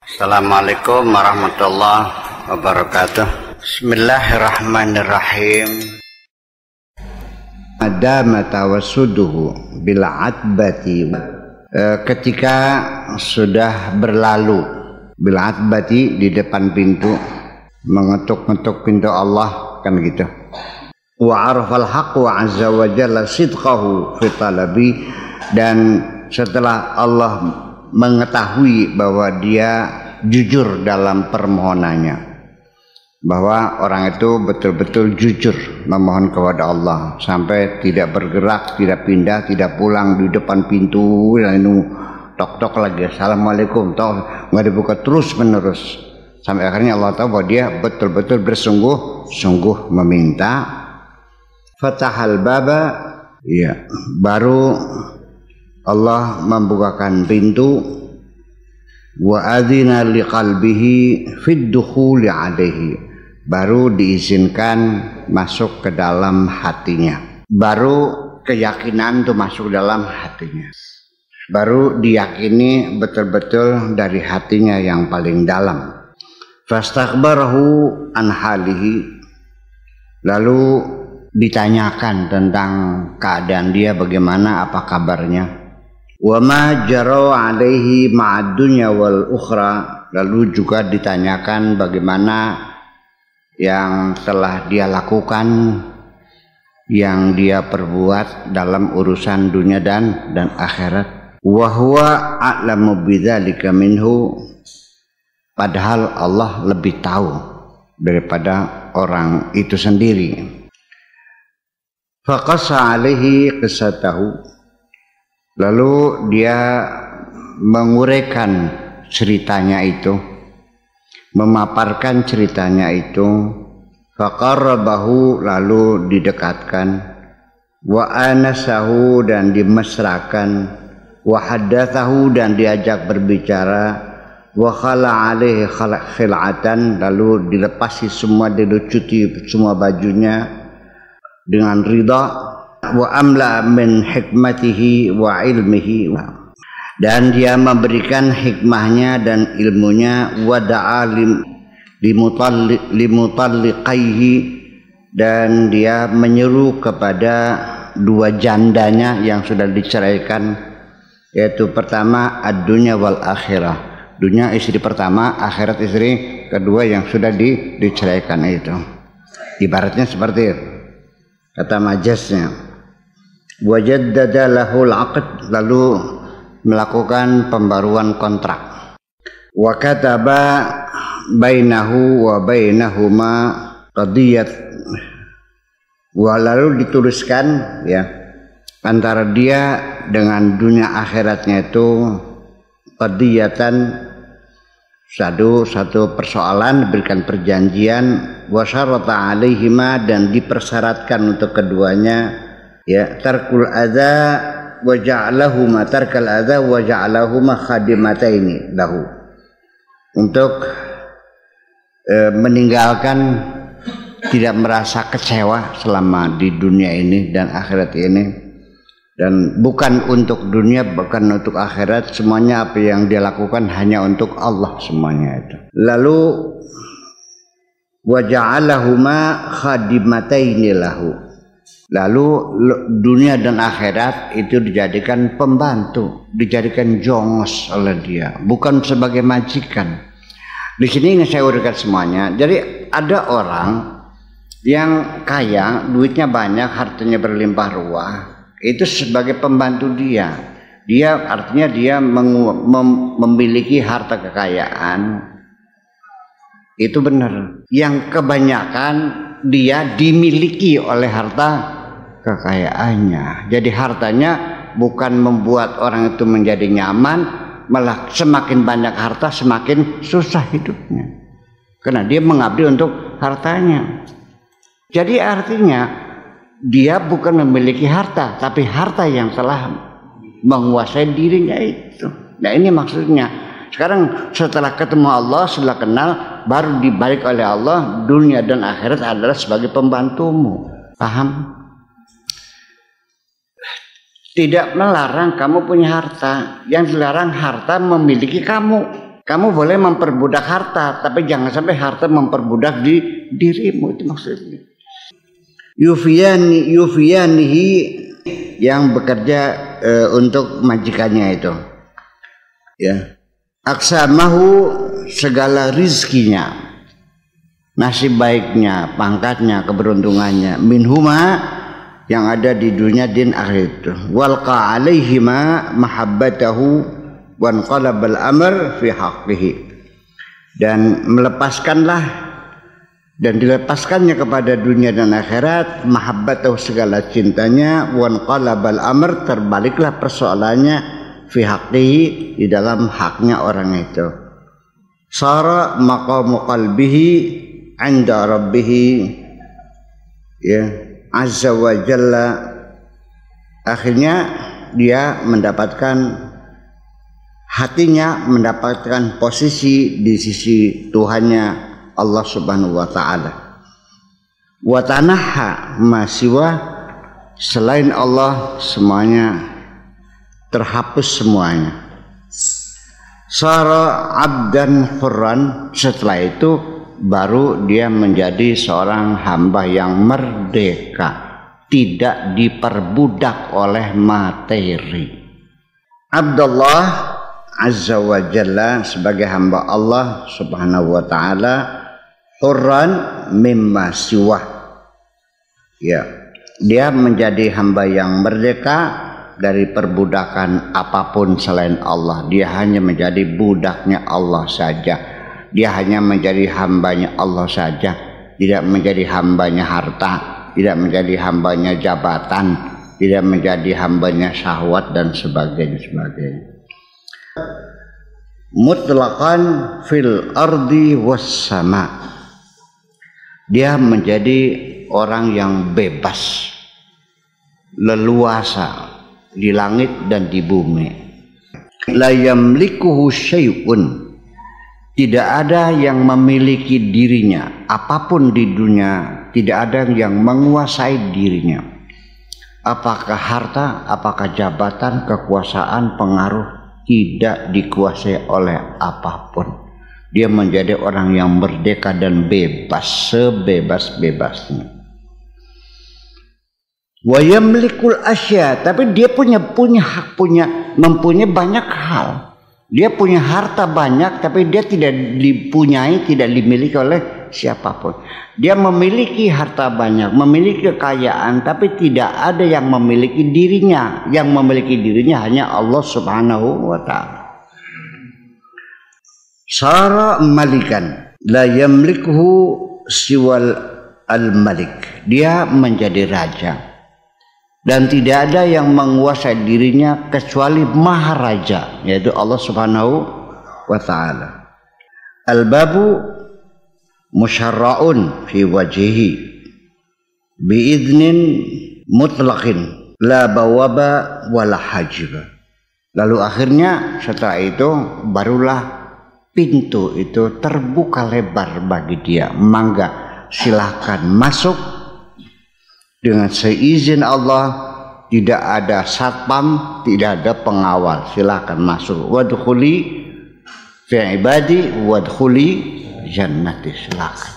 Assalamualaikum warahmatullahi wabarakatuh. Bismillahirrahmanirrahim. Adama tawassuduhu bil atbati, ketika sudah berlalu bil atbati di depan pintu, mengetuk-ngetuk pintu Allah kan gitu. Wa arafal haqqu azza wa jalla sidqahu fi talabi, dan setelah Allah mengetahui bahwa dia jujur dalam permohonannya, bahwa orang itu betul-betul jujur memohon kepada Allah sampai tidak bergerak, tidak pindah, tidak pulang di depan pintu dan itu tok-tok lagi assalamualaikum tok nggak dibuka terus menerus sampai akhirnya Allah tahu bahwa dia betul-betul bersungguh-sungguh meminta. Fatahal baba, ya, baru Allah membukakan pintu. Wa adzina liqalbihi fid dukhuli alaihi, baru diizinkan masuk ke dalam hatinya, baru keyakinan itu masuk dalam hatinya, baru diyakini betul-betul dari hatinya yang paling dalam. Fastakhbarahu an halihi, lalu ditanyakan tentang keadaan dia, bagaimana, apa kabarnya. Wa ma jara alaihi ma'ad dunya wal ukhra, lalu juga ditanyakan bagaimana yang telah dia lakukan, yang dia perbuat dalam urusan dunia dan akhirat. Wa huwa a'lamu bidzalika minhu, padahal Allah lebih tahu daripada orang itu sendiri. Faqassa alaihi qissatahu, lalu dia menguraikan ceritanya itu, memaparkan ceritanya itu. Faqarrabahu, lalu didekatkan. Wa anasahu, dan dimesrakan. Wa haddatsahu, dan diajak berbicara. Wa khala alaihi khil'atan, lalu dilepasi semua, dilucuti semua bajunya dengan ridha. Wa amla min hikmatihi wa ilmihi, dan dia memberikan hikmahnya dan ilmunya. Wa da'a limutalliqaihi, dan dia menyeru kepada dua jandanya yang sudah diceraikan, yaitu pertama ad-dunya wal akhirah, dunia istri pertama, akhirat istri kedua yang sudah diceraikan itu. Ibaratnya seperti itu kata majasnya. Wajaddada lahul aqd, lalu melakukan pembaruan kontrak. Wa kataba bainahu wa bainahuma qadiyat, lalu dituliskan, ya, antara dia dengan dunia akhiratnya itu qadiyatan, satu persoalan, diberikan perjanjian. Wa syarata alaihima, dan dipersyaratkan untuk keduanya, ya, tarkul adza wa ja'alahuma tarkal adza wa ja'alahuma khadimataini lahu, untuk meninggalkan, tidak merasa kecewa selama di dunia ini dan akhirat ini, dan bukan untuk dunia, bukan untuk akhirat, semuanya apa yang dia lakukan hanya untuk Allah semuanya itu. Lalu wa ja'alahuma khadimataini lahu, lalu dunia dan akhirat itu dijadikan pembantu, dijadikan jongos oleh dia, bukan sebagai majikan. Di sini ingin saya uraikan semuanya. Jadi ada orang yang kaya, duitnya banyak, hartanya berlimpah ruah, itu sebagai pembantu dia. Dia artinya dia memiliki harta kekayaan, itu benar. Yang kebanyakan dia dimiliki oleh harta kekayaannya. Jadi hartanya bukan membuat orang itu menjadi nyaman, malah semakin banyak harta semakin susah hidupnya, karena dia mengabdi untuk hartanya. Jadi artinya dia bukan memiliki harta, tapi harta yang telah menguasai dirinya itu. Nah ini maksudnya. Sekarang setelah ketemu Allah, setelah kenal, baru dibalik oleh Allah, dunia dan akhirat adalah sebagai pembantumu. Paham? Tidak melarang kamu punya harta, yang dilarang harta memiliki kamu. Kamu boleh memperbudak harta, tapi jangan sampai harta memperbudak di dirimu, itu maksudnya. Yufiyanihi yang bekerja untuk majikannya itu. Ya. Aksamahu segala rizkinya, nasib baiknya, pangkatnya, keberuntungannya, minhuma yang ada di dunia din akhir itu. Walqa alaihima mahabbatahu wanqalabal amr fi haqqihi, dan melepaskanlah dan dilepaskannya kepada dunia dan akhirat mahabbatahu segala cintanya, wanqalabal amr terbaliklah persoalannya fi haqqihi di dalam haknya orang itu. Sara maqamu qalbihi 'inda rabbih, ya, azza wa jalla, akhirnya dia mendapatkan, hatinya mendapatkan posisi di sisi Tuhannya Allah Subhanahu wa taala. Wa tanaha masiwa, selain Allah semuanya terhapus semuanya. Sara abdan hurran, setelah itu baru dia menjadi seorang hamba yang merdeka, tidak diperbudak oleh materi. Abdullah Azza wa Jalla sebagai hamba Allah Subhanahu wa taala, hurran mimma siwah, ya, dia menjadi hamba yang merdeka dari perbudakan apapun selain Allah. Dia hanya menjadi budaknya Allah saja, dia hanya menjadi hambanya Allah saja, tidak menjadi hambanya harta, tidak menjadi hambanya jabatan, tidak menjadi hambanya syahwat dan sebagainya. Mutlaqan fil ardi was sama, dia menjadi orang yang bebas, leluasa di langit dan di bumi. La yamlikuhu syai'un, tidak ada yang memiliki dirinya, apapun di dunia tidak ada yang menguasai dirinya. Apakah harta, apakah jabatan, kekuasaan, pengaruh, tidak dikuasai oleh apapun. Dia menjadi orang yang merdeka dan bebas, sebebas-bebasnya. Wa yamlikul asya, tapi dia punya hak, mempunyai banyak hal. Dia punya harta banyak, tapi dia tidak dipunyai, tidak dimiliki oleh siapapun. Dia memiliki harta banyak, memiliki kekayaan, tapi tidak ada yang memiliki dirinya. Yang memiliki dirinya hanya Allah Subhanahu wa ta'ala. Sara malikan, la yamlikuhu siwal al-malik, dia menjadi raja, dan tidak ada yang menguasai dirinya kecuali maharaja, yaitu Allah Subhanahu wa ta'ala. Al-babu musyarra'un fi wajhihi biidnin mutlaqin la bawaba wala hajiba. Lalu akhirnya setelah itu barulah pintu itu terbuka lebar bagi dia. Mangga, silahkan masuk dengan seizin Allah, tidak ada satpam, tidak ada pengawal, silahkan masuk. Wadkhuli fi ibadi wadkhuli jannati, silahkan.